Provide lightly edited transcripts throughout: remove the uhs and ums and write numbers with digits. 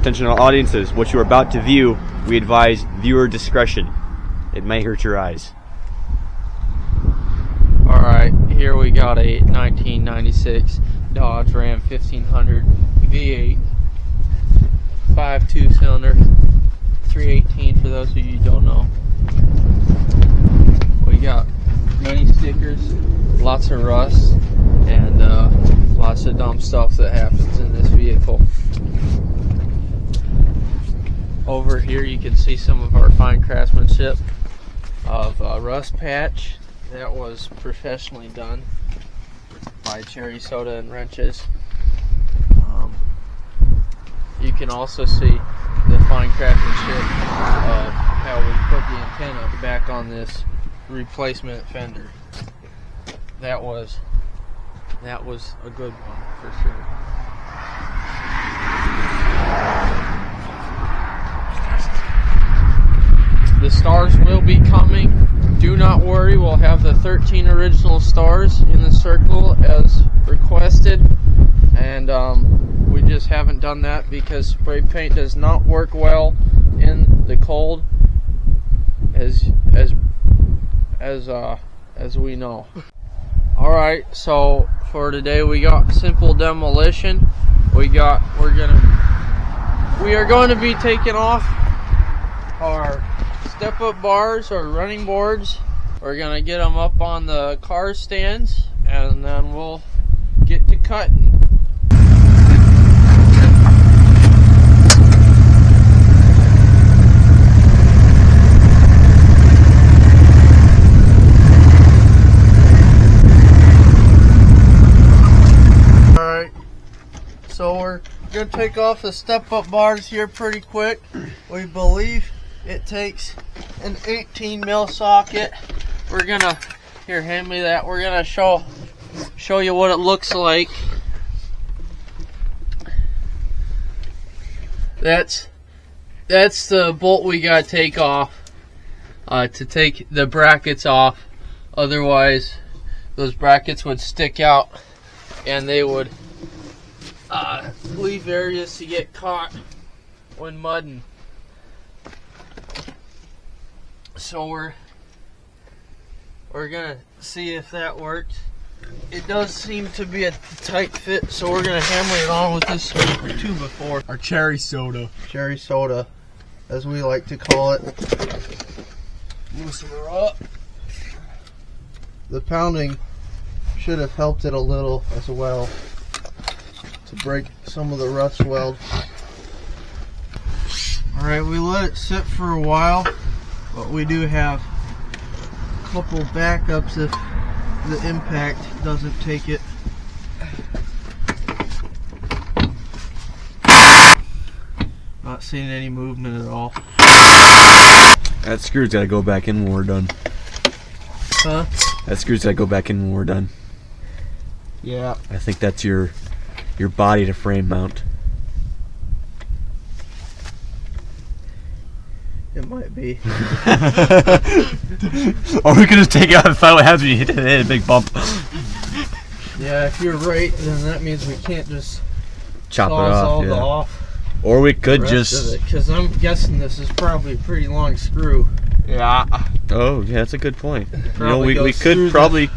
Attention all audiences, what you are about to view, we advise viewer discretion. It may hurt your eyes. Alright, here we got a 1996 Dodge Ram 1500 V8, 5.2 cylinder, 318 for those of you who don't know. We got many stickers, lots of rust, and lots of dumb stuff that happens in this vehicle. Over here you can see some of our fine craftsmanship of rust patch. That was professionally done by Cherry Soda and Wrenches. You can also see the fine craftsmanship of how we put the antenna back on this replacement fender. That was a good one for sure. The stars will be coming. Do not worry, we'll have the 13 original stars in the circle as requested, and we just haven't done that because spray paint does not work well in the cold, as we know. Alright, so for today we got simple demolition. We are going to be taking off our step-up bars or running boards. We're going to get them up on the car stands, and then we'll get to cutting. Alright, so we're going to take off the step-up bars here pretty quick. We believe it takes an 18 mil socket. We're gonna, here, hand me that. We're gonna show you what it looks like. That's the bolt we gotta take off to take the brackets off. Otherwise, those brackets would stick out and they would leave areas to get caught when mudding. So we're gonna see if that works. It does seem to be a tight fit, so we're gonna hammer it on with this 2x4. Our cherry soda. Cherry soda, as we like to call it. Loosen her up. The pounding should have helped it a little as well to break some of the rust weld. Alright, we let it sit for a while. But we do have a couple backups if the impact doesn't take it. Not seeing any movement at all. That screw's gotta go back in when we're done. Huh? That screw's gotta go back in when we're done. Yeah. I think that's your body to frame mount. It might be. Or we could just take it out and find what happens when you hit a big bump. Yeah, if you're right, then that means we can't just chop it off. Yeah. Off. Or we could just. Because I'm guessing this is probably a pretty long screw. Yeah. Oh, yeah, that's a good point. You know, we goes could through probably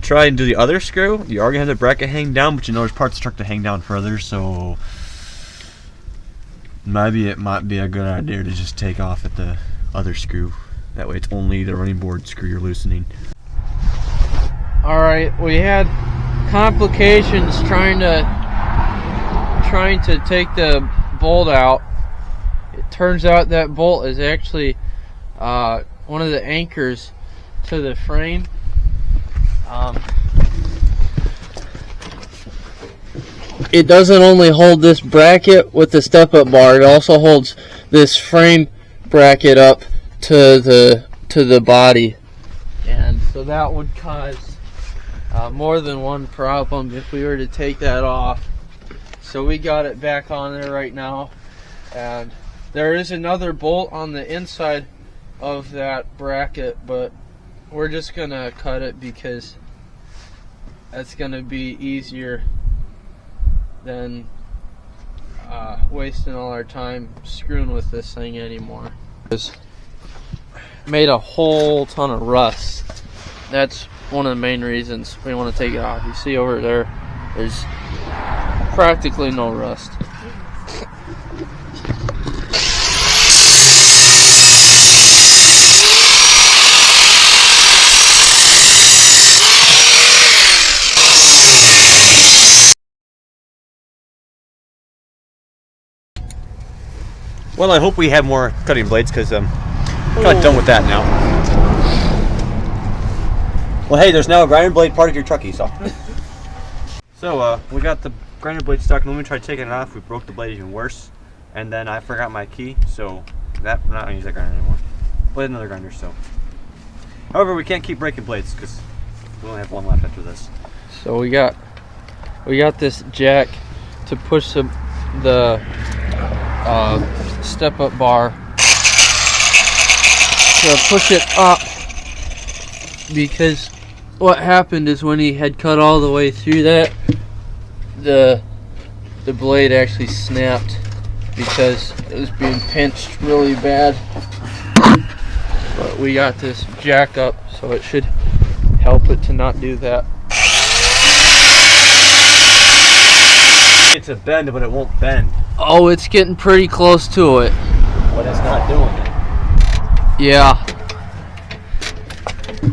try and do the other screw. You already have the bracket hang down, but you know there's parts of the truck to hang down further, so maybe it might be a good idea to just take off at the other screw. That way it's only the running board screw you're loosening. Alright, we had complications trying to take the bolt out. It turns out that bolt is actually one of the anchors to the frame. It doesn't only hold this bracket with the step-up bar, it also holds this frame bracket up to the body, and so that would cause more than one problem if we were to take that off. So we got it back on there right now, and there is another bolt on the inside of that bracket, but we're just gonna cut it because that's gonna be easier than wasting all our time screwing with this thing anymore. It's made a whole ton of rust. That's one of the main reasons we want to take it off. You see over there, there's practically no rust. Well, I hope we have more cutting blades because I'm kind of done with that now. Well, hey, there's now a grinder blade part of your truck, Esau. So, we got the grinder blade stuck, and when we tried taking it off, we broke the blade even worse. And then I forgot my key, so that we're not going to use that grinder anymore. We'll have another grinder, so. However, we can't keep breaking blades because we only have one left after this. So we got this jack to push the step-up bar to push it up, because what happened is when he had cut all the way through that, the blade actually snapped because it was being pinched really bad. But we got this jack up, so it should help it to not do that. It's a bend, but it won't bend. Oh, it's getting pretty close to it. But it's not doing it. Yeah.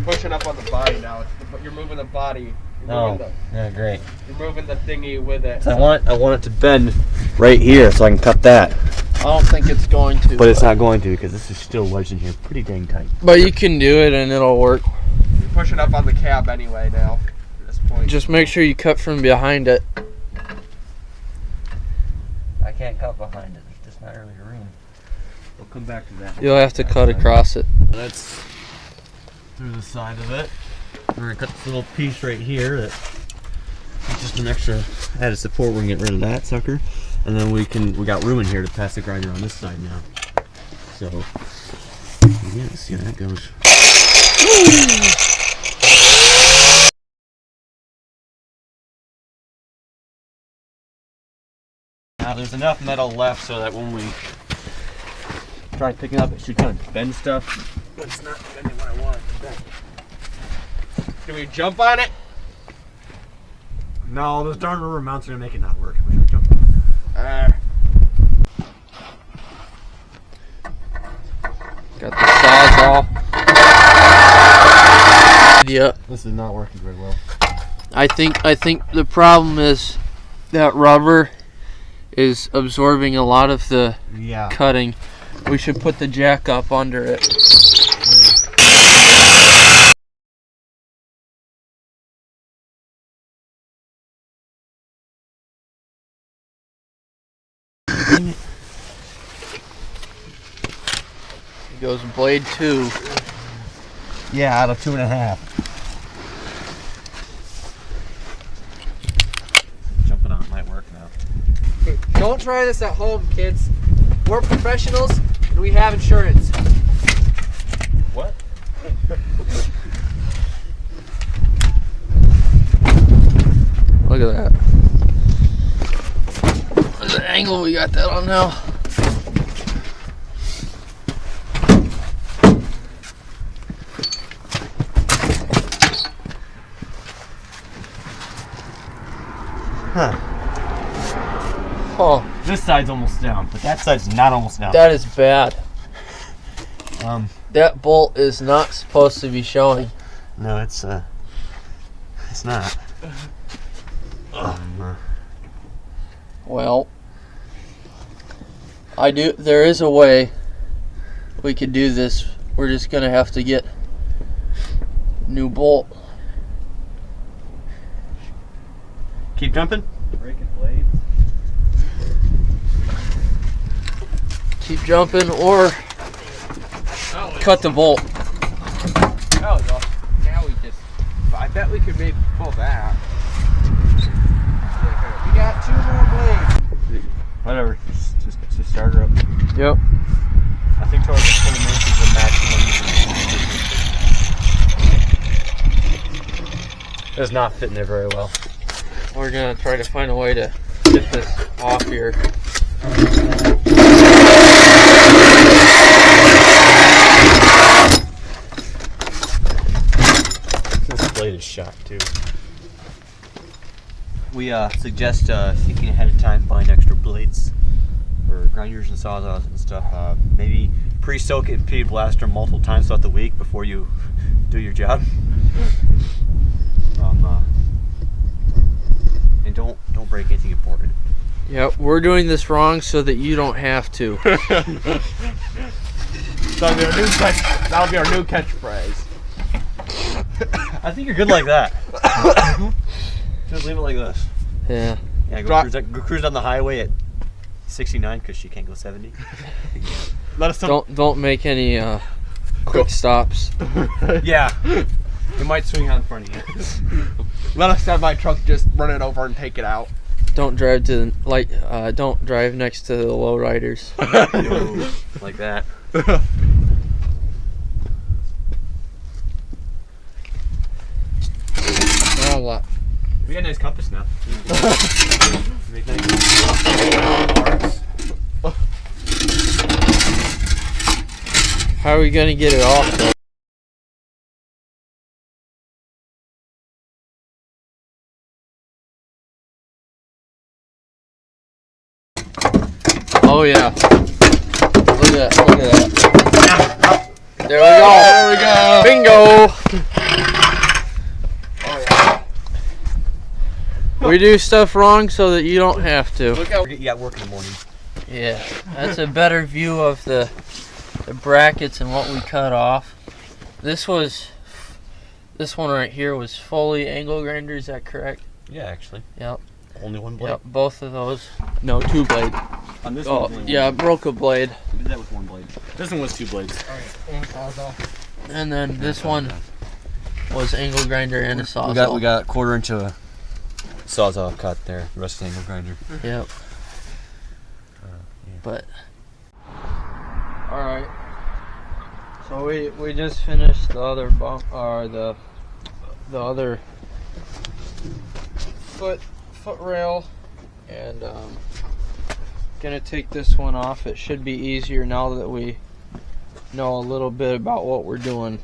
Pushing up on the body now. You're moving the body. Yeah, great. You're moving the thingy with it. So I want it to bend right here so I can cut that. I don't think it's going to. But it's not going to because this is still wedged in here pretty dang tight. But you can do it and it'll work. You're pushing up on the cab anyway now at this point. Just make sure you cut from behind it. I can't cut behind it. There's just not really room. We'll come back to that. You'll have to cut across it. That's through the side of it. We're gonna cut this little piece right here that is just an extra added support. We're gonna get rid of that sucker, and then we got room in here to pass the grinder on this side now. So yeah, see how that goes. Now there's enough metal left so that when we try picking up, it should kind of bend stuff. But it's not bending what I want it to bend. Do we jump on it? No, those darn rubber mounts are gonna make it not work. We should jump on it. Got the saws off. Yeah. This is not working very well. I think the problem is that rubber is absorbing a lot of the cutting. We should put the jack up under it. It goes blade 2. Yeah, out of 2.5. Jumping on it might work now. Okay, don't try this at home, kids. We're professionals and we have insurance. What? Look at that. Look at the angle we got that on now. Huh. Oh, This side's almost down, but that side's not almost down. that is bad. That bolt is not supposed to be showing. No, it's not. Well, there is a way we could do this. We're just gonna have to get new bolt. Keep jumping. Breaking blades. Keep jumping or cut the bolt. Oh, well, now I bet we could maybe pull that. We got 2 more blades. Whatever. Just start her up. Yep. I think towards the 20 minutes is the maximum. It's not fitting there very well. We're gonna try to find a way to get this off here. This blade is shot too. We suggest thinking ahead of time, buying extra blades for grinders and sawzalls and stuff. Maybe pre-soak it in P blaster multiple times throughout the week before you do your job. And don't break anything important. Yep, we're doing this wrong so that you don't have to. That'll be our new catchphrase. I think you're good like that. Just leave it like this. Yeah. Yeah, go cruise down the highway at 69 because she can't go 70. Let us Don't make any quick stops. Yeah. It might swing out in front of you. let us have my truck just run it over and take it out. Don't drive to the light. Don't drive next to the lowriders. No, like that. Wrong lot. We got a nice compass now. Make nice bars. How are we gonna get it off though? Oh yeah. Look at that. Look at that. There we go. There we go. Bingo. Oh yeah. We do stuff wrong so that you don't have to. Look how You got work in the morning. Yeah, that's a better view of the brackets and what we cut off. This one right here was fully angle grinder. Is that correct? Yeah, actually. Yep. Only one blade. Yep. Both of those. No, 2 blade. On this Oh one, yeah, broke a blade. we did that with one blade. This one was 2 blades. And then this one was angle grinder and a sawzall. We got 1/4 inch of a sawzall cut there. The rest is angle grinder. Yep. But all right. So we just finished the other bump, or the other foot rail, and gonna take this one off. It should be easier now that we know a little bit about what we're doing.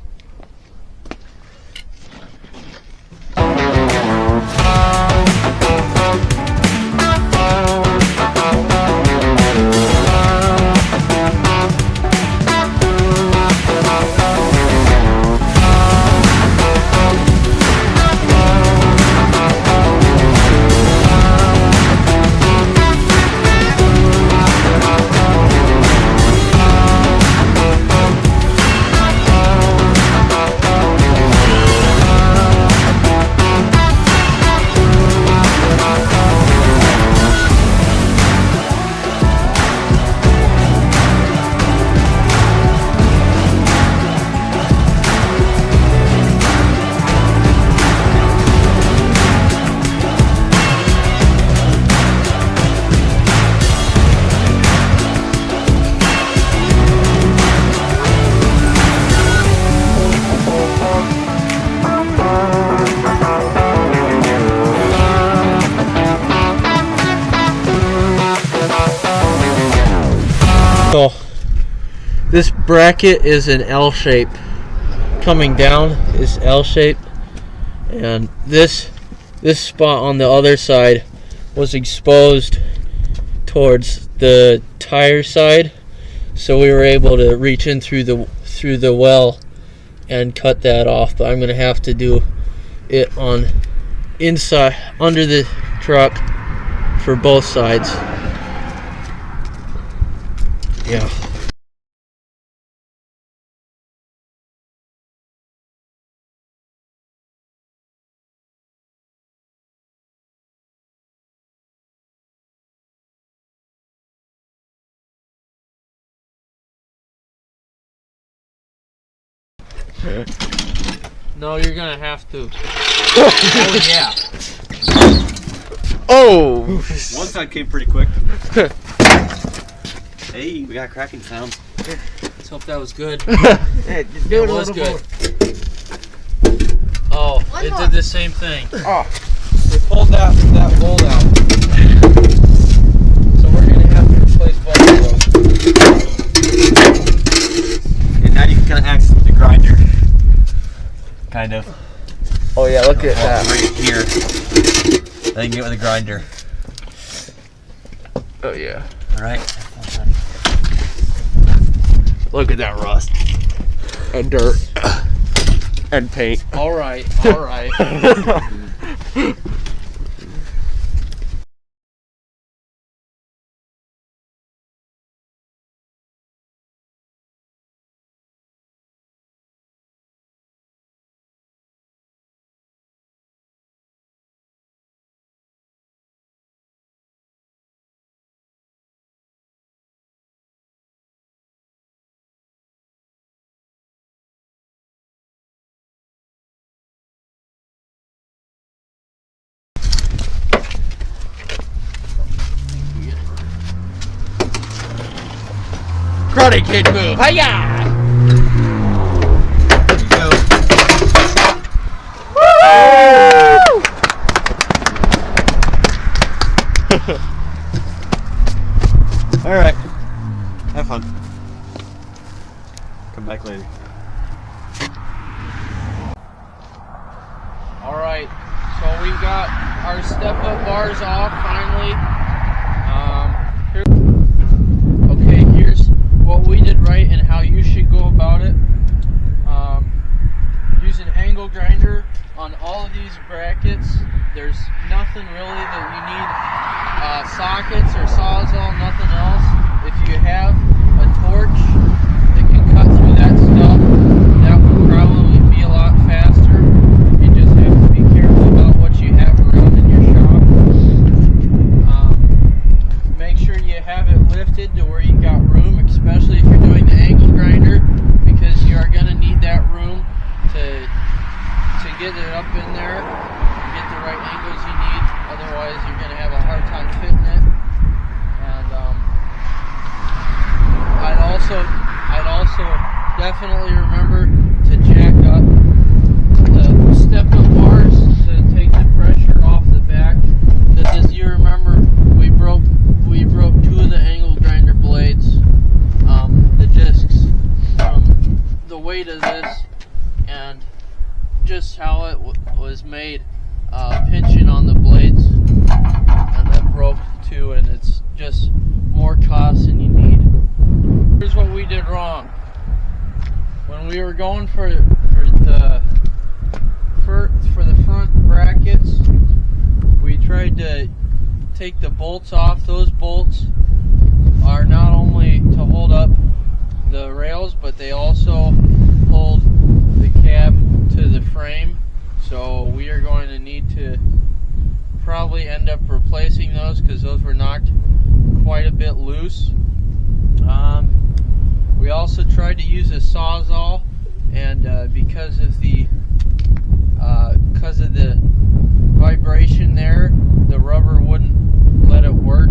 So this bracket is an L shape. Coming down is L shape, and this spot on the other side was exposed towards the tire side, so we were able to reach in through the well and cut that off. But I'm gonna have to do it on inside under the truck for both sides. Yeah. No, you're gonna have to. Oh yeah. Oh! One side came pretty quick. Hey, we got cracking sounds. Let's hope that was good. Hey, just do It it a was little good. more. Oh, it did the same thing. Oh, We pulled that bolt out. So we're gonna have to Then you can get with a grinder. Oh yeah. All right. Look at that rust. And dirt. And paint. All right, all right. Karate Kid move. Hiya! There you go. All right. Have fun. Come back later. All right, so we've got our step-up bars off finally. Here's what we did right and how you should go about it. Use an angle grinder on all of these brackets. There's nothing really that you need sockets or sawzall, nothing else. If you have a torch that can cut through that stuff, that would probably be a lot faster. You just have to be careful about what you have around in your shop. Make sure you have it lifted to where you got room, especially if you're doing the angle grinder, because you are going to need that room to get it up in there, get the right angles you need. Otherwise, you're going to have a hard time fitting it. And I'd also definitely remember to jack up the step-up bars to take the pressure off the back. Because as you remember, we broke two of the angle grinder blades, the discs, from the weight of this and just how it was made, pinching on the blades, and that broke too, and it's just more cost than you need. Here's what we did wrong. When we were going for the front brackets, we tried to take the bolts off. Those bolts are not only to hold up the rails, but they also hold the cab to the frame. So we are going to need to probably end up replacing those because those were knocked quite a bit loose. We also tried to use a sawzall, and because of the vibration there, the rubber wouldn't let it work.